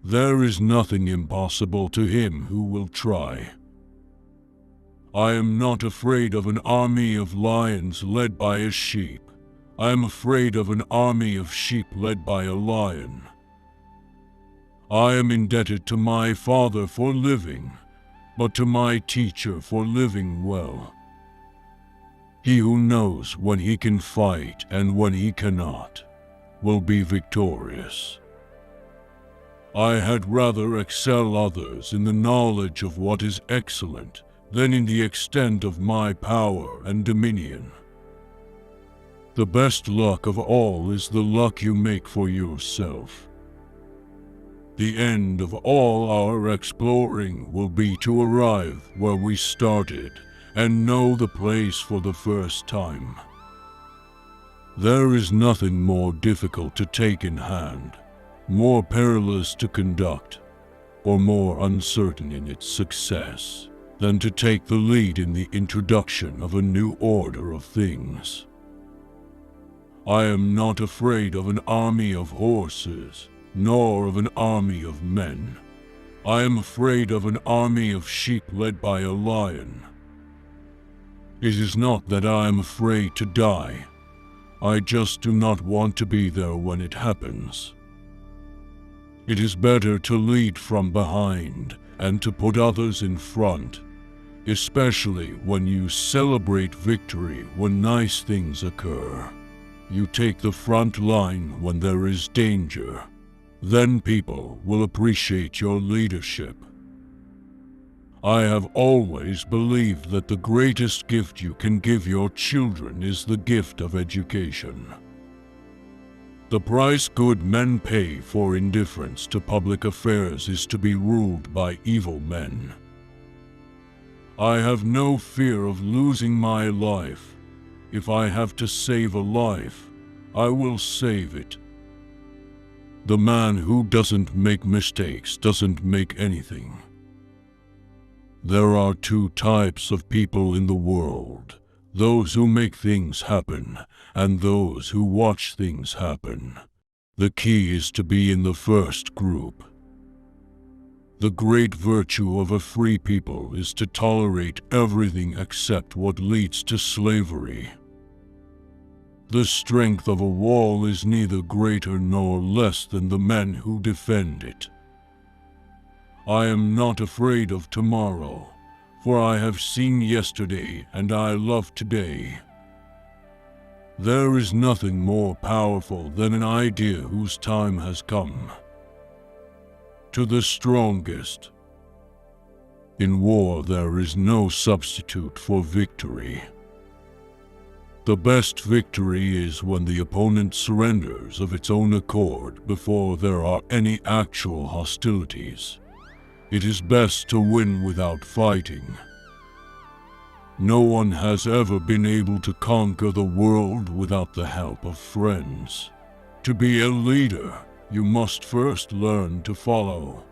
There is nothing impossible to him who will try. I am not afraid of an army of lions led by a sheep. I am afraid of an army of sheep led by a lion. I am indebted to my father for living, but to my teacher for living well. He who knows when he can fight and when he cannot will be victorious. I had rather excel others in the knowledge of what is excellent than in the extent of my power and dominion. The best luck of all is the luck you make for yourself. The end of all our exploring will be to arrive where we started and know the place for the first time. There is nothing more difficult to take in hand, more perilous to conduct, or more uncertain in its success than to take the lead in the introduction of a new order of things. I am not afraid of an army of horses, nor of an army of men. I am afraid of an army of sheep led by a lion. It is not that I am afraid to die. I just do not want to be there when it happens. It is better to lead from behind and to put others in front, especially when you celebrate victory when nice things occur. You take the front line when there is danger. Then people will appreciate your leadership. I have always believed that the greatest gift you can give your children is the gift of education. The price good men pay for indifference to public affairs is to be ruled by evil men. I have no fear of losing my life. If I have to save a life, I will save it. The man who doesn't make mistakes doesn't make anything. There are two types of people in the world, those who make things happen and those who watch things happen. The key is to be in the first group. The great virtue of a free people is to tolerate everything except what leads to slavery. The strength of a wall is neither greater nor less than the men who defend it. I am not afraid of tomorrow, for I have seen yesterday and I love today. There is nothing more powerful than an idea whose time has come. To the strongest. In war there is no substitute for victory. The best victory is when the opponent surrenders of its own accord before there are any actual hostilities. It is best to win without fighting. No one has ever been able to conquer the world without the help of friends. To be a leader, you must first learn to follow.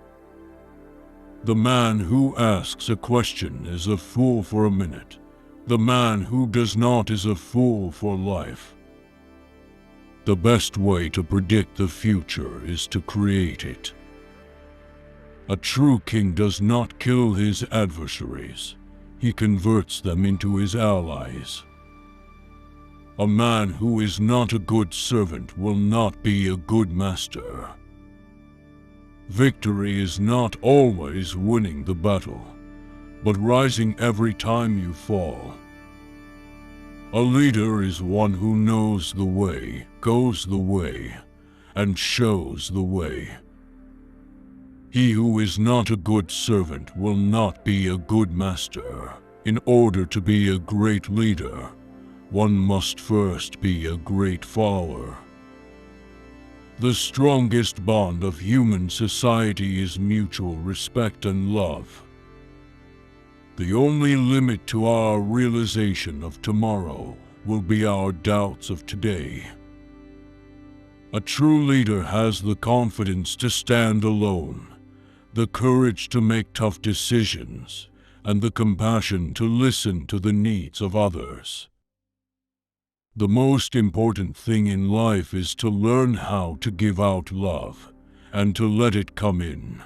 The man who asks a question is a fool for a minute. The man who does not is a fool for life. The best way to predict the future is to create it. A true king does not kill his adversaries. He converts them into his allies. A man who is not a good servant will not be a good master. Victory is not always winning the battle, but rising every time you fall. A leader is one who knows the way, goes the way, and shows the way. He who is not a good servant will not be a good master. In order to be a great leader, one must first be a great follower. The strongest bond of human society is mutual respect and love. The only limit to our realization of tomorrow will be our doubts of today. A true leader has the confidence to stand alone, the courage to make tough decisions, and the compassion to listen to the needs of others. The most important thing in life is to learn how to give out love, and to let it come in.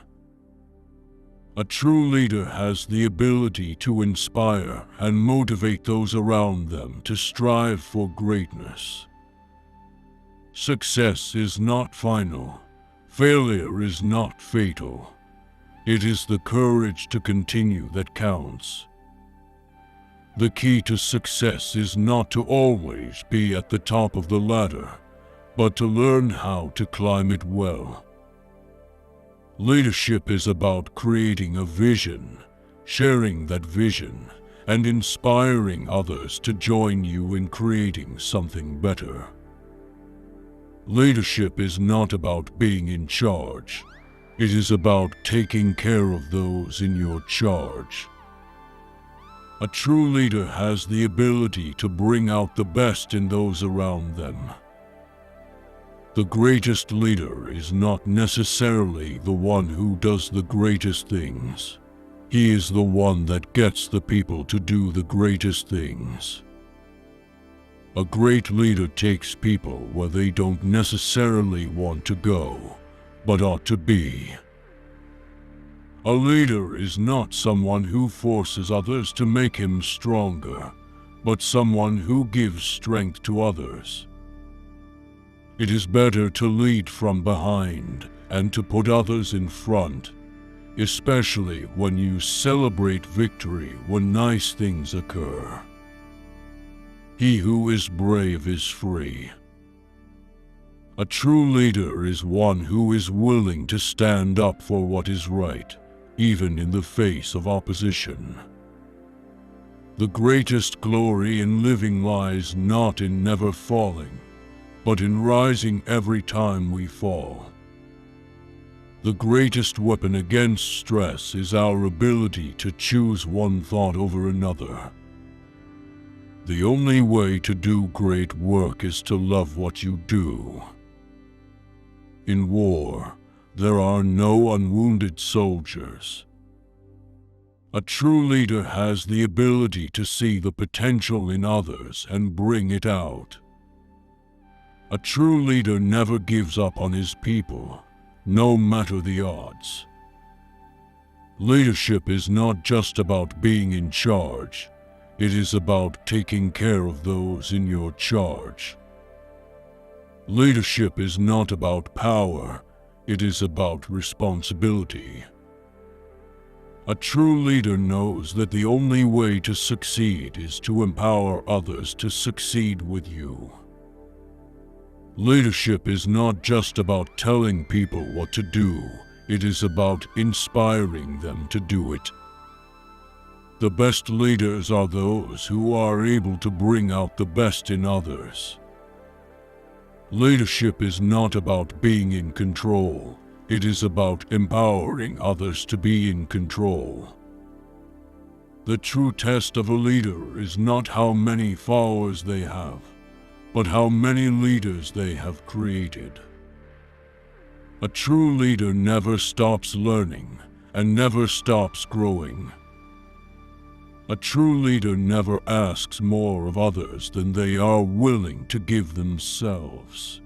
A true leader has the ability to inspire and motivate those around them to strive for greatness. Success is not final. Failure is not fatal. It is the courage to continue that counts. The key to success is not to always be at the top of the ladder, but to learn how to climb it well. Leadership is about creating a vision, sharing that vision, and inspiring others to join you in creating something better. Leadership is not about being in charge. It is about taking care of those in your charge. A true leader has the ability to bring out the best in those around them. The greatest leader is not necessarily the one who does the greatest things. He is the one that gets the people to do the greatest things. A great leader takes people where they don't necessarily want to go, but ought to be. A leader is not someone who forces others to make him stronger, but someone who gives strength to others. It is better to lead from behind and to put others in front, especially when you celebrate victory when nice things occur. He who is brave is free. A true leader is one who is willing to stand up for what is right, even in the face of opposition. The greatest glory in living lies not in never falling, but in rising every time we fall. The greatest weapon against stress is our ability to choose one thought over another. The only way to do great work is to love what you do. In war, there are no unwounded soldiers. A true leader has the ability to see the potential in others and bring it out. A true leader never gives up on his people, no matter the odds. Leadership is not just about being in charge. It is about taking care of those in your charge. Leadership is not about power. It is about responsibility. A true leader knows that the only way to succeed is to empower others to succeed with you. Leadership is not just about telling people what to do. It is about inspiring them to do it. The best leaders are those who are able to bring out the best in others. Leadership is not about being in control. It is about empowering others to be in control. The true test of a leader is not how many followers they have, but how many leaders they have created. A true leader never stops learning and never stops growing. A true leader never asks more of others than they are willing to give themselves.